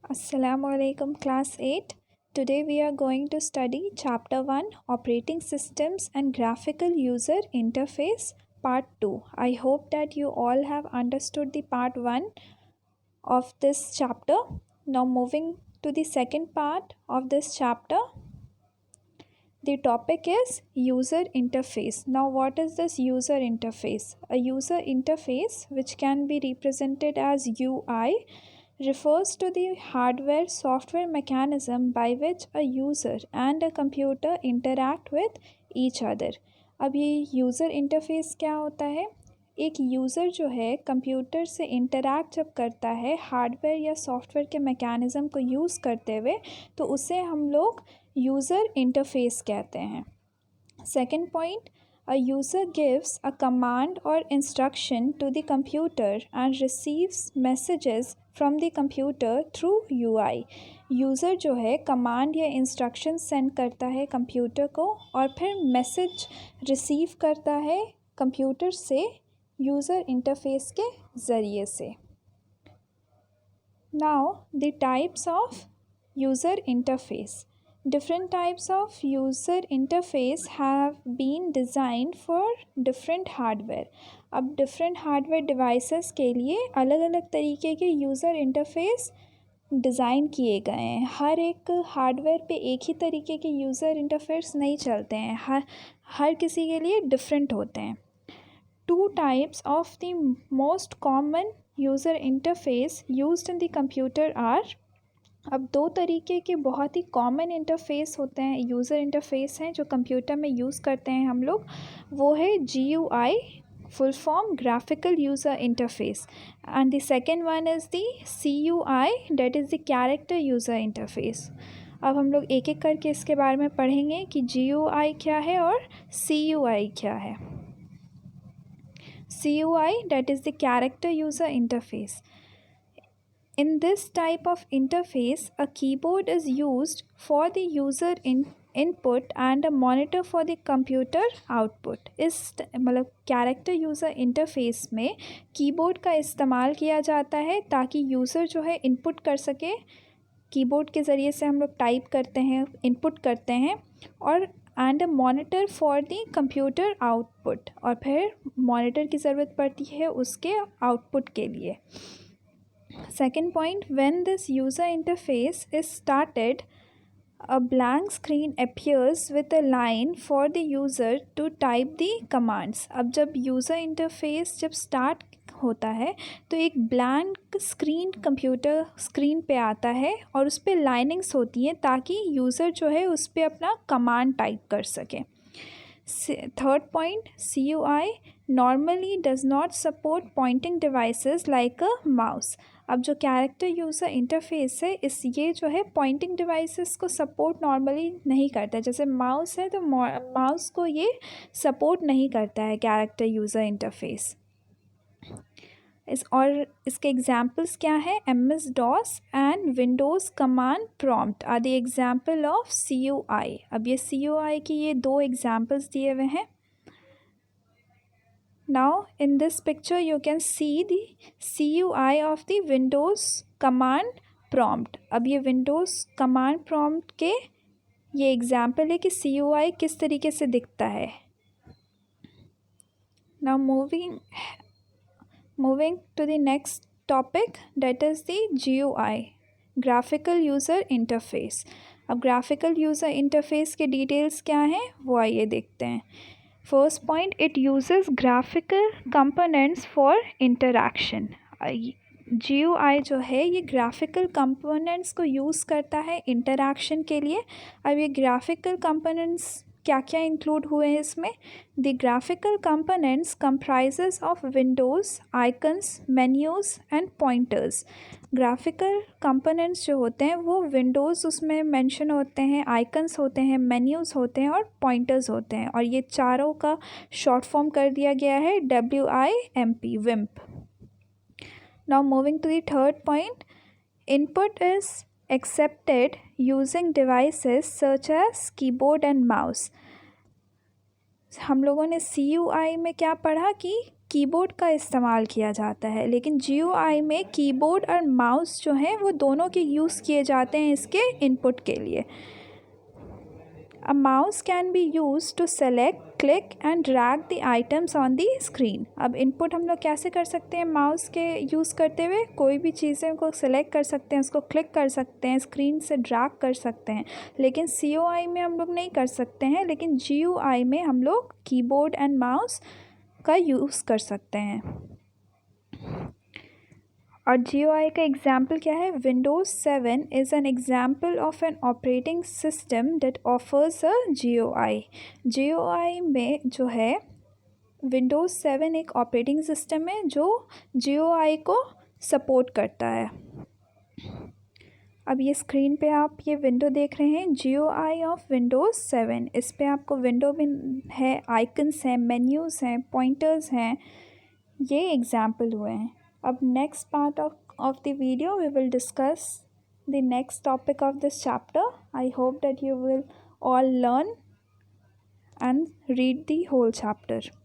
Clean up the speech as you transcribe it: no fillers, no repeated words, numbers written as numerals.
Assalamualaikum class 8. Today we are going to study chapter 1 operating systems and graphical user interface part 2. I hope that you all have understood the part 1 of this chapter. Now moving to the second part of this chapter. The topic is user interface. Now what is this user interface? A user interface, which can be represented as UI, refers to the hardware software mechanism by which a user and a computer interact with each other. अब ये user interface क्या होता है? एक user जो है computer से interact जब करता है हार्डवेयर या सॉफ्टवेयर के मैकेनिज़्म को यूज़ करते हुए, तो उसे हम लोग यूज़र इंटरफेस कहते हैं. Second point, a user gives a command or instruction to the computer and receives messages from the computer through UI. User जो है कमांड या इंस्ट्रक्शन सेंड करता है कंप्यूटर को और फिर मैसेज रिसीव करता है कंप्यूटर से यूज़र इंटरफेस के ज़रिए से. Now the types of user interface. Different types of user interface have been designed for different hardware. अब different hardware devices के लिए अलग अलग तरीके के user interface डिज़ाइन किए गए हैं. हर एक हार्डवेयर पे एक ही तरीके के यूज़र इंटरफेस नहीं चलते हैं. हर किसी के लिए डिफरेंट होते हैं. Two types of the most common user interface used in the computer are. अब दो तरीके के बहुत ही कॉमन इंटरफेस होते हैं, यूज़र इंटरफेस हैं जो कंप्यूटर में यूज़ करते हैं हम लोग. वो है GUI, full form graphical user interface, and the second one is the CUI, that is the character user interface. अब हम लोग एक एक करके इसके बारे में पढ़ेंगे कि GUI क्या है और CUI क्या है. CUI, that is the character user interface. In this type of interface, a keyboard is used for the user input and a monitor for the computer output. इस मतलब कैरेक्टर यूज़र इंटरफेस में keyboard का इस्तेमाल किया जाता है ताकि user जो है इनपुट कर सके. कीबोर्ड के ज़रिए से हम लोग टाइप करते हैं, इनपुट करते हैं, और and a monitor for the computer output, और फिर मॉनिटर की ज़रूरत पड़ती है उसके आउटपुट के लिए. Second point, when this user interface is started, a blank screen appears with a line for the user to type the commands. अब जब यूज़र इंटरफेस जब स्टार्ट होता है तो एक ब्लैंक स्क्रीन कंप्यूटर स्क्रीन पे आता है और उस पर लाइनिंग्स होती हैं ताकि यूज़र जो है उस पर अपना कमांड टाइप कर सके. Third point, CUI normally does not support pointing devices like a mouse. अब जो कैरेक्टर यूज़र इंटरफेस है ये जो है पॉइंटिंग डिवाइसेस को सपोर्ट नॉर्मली नहीं करता है. जैसे माउस है तो माउस को ये सपोर्ट नहीं करता है कैरेक्टर यूज़र इंटरफेस. और इसके एग्जाम्पल्स क्या है? MS-DOS and Windows command prompt are the example of CUI. अब ये CUI की ये दो एग्जाम्पल्स दिए हुए हैं. Now in this picture you can see the CUI of the Windows command prompt. अब ये Windows command prompt के ये एग्जाम्पल है कि CUI किस तरीके से दिखता है. Now moving to the next topic, that is the GUI, graphical user interface. अब graphical user interface के details क्या हैं वो आइए देखते हैं. First point, it uses graphical components for interaction. GUI जो है ये graphical components को यूज़ करता है interaction के लिए. अब ये graphical components क्या क्या इंक्लूड हुए हैं इसमें? The graphical components comprises of windows, icons, menus and pointers. Graphical components जो होते हैं वो विंडोज़ उसमें मेंशन होते हैं, आइकन्स होते हैं, मेन्यूज़ होते हैं और पॉइंटर्स होते हैं, और ये चारों का शॉर्ट फॉर्म कर दिया गया है WIMP, WIMP. Now moving to the third point, input is accepted using devices such as keyboard and mouse. हम लोगों ने CUI में क्या पढ़ा कि कीबोर्ड का इस्तेमाल किया जाता है, लेकिन GUI में कीबोर्ड और माउस जो हैं वो दोनों के यूज़ किए जाते हैं इसके इनपुट के लिए। A mouse can be used to select, click and drag the items on the screen। अब इनपुट हम लोग कैसे कर सकते हैं माउस के यूज़ करते हुए? कोई भी चीज़ें को सेलेक्ट कर सकते हैं, उसको क्लिक कर सकते हैं, स्क्रीन से ड्रैग कर सकते हैं, लेकिन CUI में हम लोग नहीं कर सकते हैं, लेकिन GUI में हम लोग कीबोर्ड एंड माउस का यूज़ कर सकते हैं। और GUI का एग्जाम्पल क्या है? Windows 7 is an example of an operating system that offers a GUI। GUI में जो है Windows 7 एक ऑपरेटिंग सिस्टम है जो GUI को सपोर्ट करता है। अब ये स्क्रीन पे आप ये विंडो देख रहे हैं, GUI ऑफ Windows 7। इस पे आपको विंडो भी है, आइकन्स हैं, मेन्यूज़ हैं, पॉइंटर्स हैं। ये एग्जाम्पल हुए हैं। अब next part of the video we will discuss the next topic of this chapter। I hope that you will all learn and read the whole chapter।